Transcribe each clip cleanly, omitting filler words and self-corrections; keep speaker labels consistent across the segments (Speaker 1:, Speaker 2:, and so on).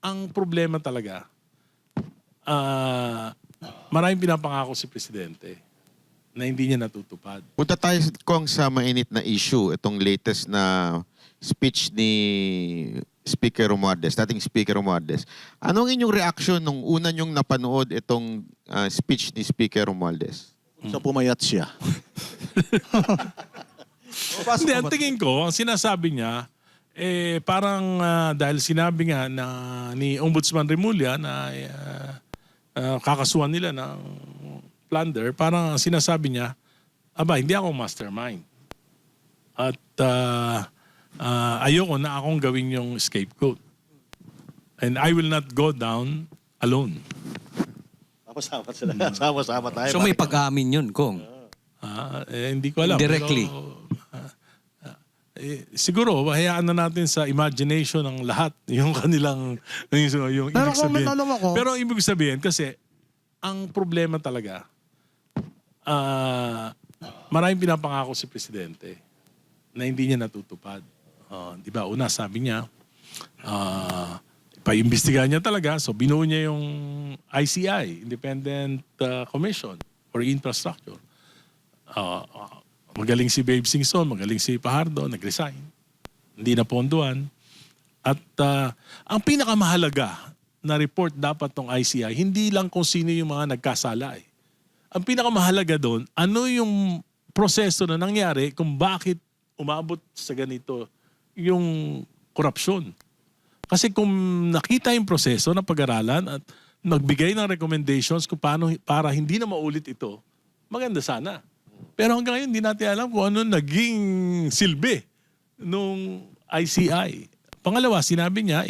Speaker 1: ang problema talaga, maraming pinapangako si Presidente na hindi niya natutupad.
Speaker 2: Punta tayo kung sa mainit na issue, itong latest na speech ni Speaker Romualdez, dating Speaker Romualdez. Anong inyong reaction nung una niyong napanood itong speech ni Speaker Romualdez?
Speaker 3: Sa pumayat siya.
Speaker 1: Hindi, ang tingin ko, ang sinasabi niya, parang dahil sinabi nga na ni Ombudsman Remulla na kakasuhan nila ng plunder, parang ang sinasabi niya, aba, hindi ako mastermind. At ayoko na akong gawin yung scapegoat. And I will not go down alone.
Speaker 3: Sama-sama sila. Sama-sama tayo.
Speaker 4: So may pag-amin yun, Kong?
Speaker 1: Hindi ko alam.
Speaker 4: Indirectly.
Speaker 1: Pero, siguro, hayaan na natin sa imagination ng lahat yung kanilang yung
Speaker 5: Pero
Speaker 1: ibig
Speaker 5: kung may
Speaker 1: sabihin.
Speaker 5: tanong ako,
Speaker 1: Pero ibig sabihin, kasi ang problema talaga, maraming pinapangako si Presidente na hindi niya natutupad. Di ba? Una, sabi niya, pa-imbestigahan niya talaga. So, binuo niya yung ICI, Independent Commission for Infrastructure. Magaling si Babe Singson, magaling si Pajardo, nag-resign. Hindi na ponduan. At ang pinakamahalaga na report dapat ng ICI, hindi lang kung sino yung mga nagkasala. Ang pinakamahalaga doon, ano yung proseso na nangyari kung bakit umabot sa ganito yung korupsyon. Kasi kung nakita yung proseso ng pag-aralan at nagbigay ng recommendations kung paano, para hindi na maulit ito, maganda sana. Pero hanggang ngayon, hindi natin alam kung ano naging silbi nung ICI. Pangalawa, sinabi niya,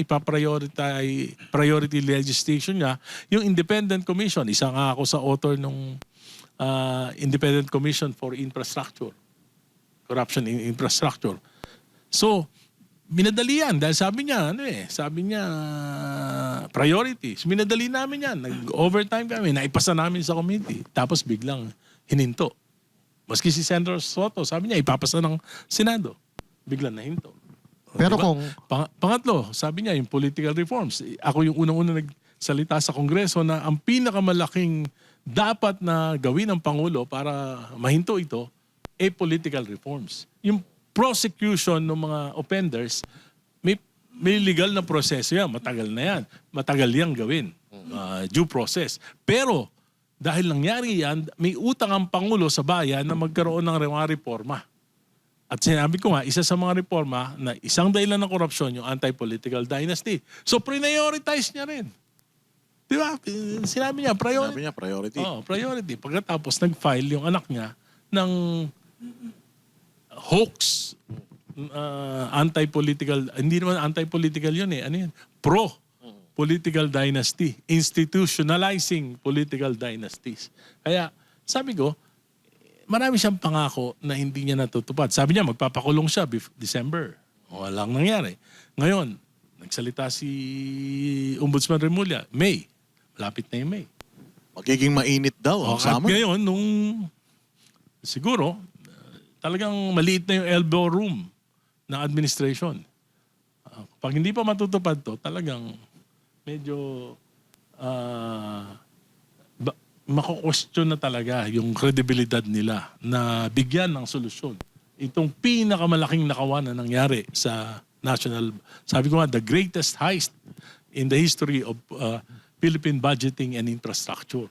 Speaker 1: priority legislation niya, yung Independent Commission. Isa nga ako sa author ng Independent Commission for Infrastructure. Corruption in Infrastructure. So, minadali yan. Dahil sabi niya, priorities. Minadali namin yan. Nag-overtime kami. Naipasa namin sa committee. Tapos biglang hininto. Maski si Senator Soto, sabi niya, ipapasa ng Senado. Biglang nahinto.
Speaker 2: Pero
Speaker 1: Diba?
Speaker 2: kung
Speaker 1: Pangatlo, sabi niya, yung political reforms. Ako yung unang-unang nagsalita sa Kongreso na ang pinakamalaking dapat na gawin ng Pangulo para mahinto ito, political reforms. Yung prosecution ng mga offenders, may legal na proseso yan. Matagal na yan. Matagal yang gawin. Due process. Pero, dahil nangyari yan, may utang ang Pangulo sa bayan na magkaroon ng mga reforma. At sinabi ko nga, isa sa mga reforma na isang dahilan ng korupsyon, yung anti-political dynasty. So, prioritize niya rin. Di ba? Sinabi niya, priority.
Speaker 3: Sabi niya, priority.
Speaker 1: Oo, priority. Pagkatapos, nag-file yung anak niya ng hoax, anti-political, hindi naman anti-political yun eh. Ano yun? Pro-political dynasty. Institutionalizing political dynasties. Kaya, sabi ko, marami siyang pangako na hindi niya natutupad. Sabi niya, magpapakulong siya December. Walang nangyari. Ngayon, nagsalita si Ombudsman Remulla, May. Malapit na yung May.
Speaker 3: Magiging mainit daw ang
Speaker 1: At
Speaker 3: summer.
Speaker 1: ngayon, siguro, talagang maliit na yung elbow room ng administration. Pag hindi pa matutupad to, talagang medyo mako-question na talaga yung credibilidad nila na bigyan ng solusyon. Itong pinakamalaking nakawan na nangyari sa national, sabi ko nga, the greatest heist in the history of Philippine budgeting and infrastructure.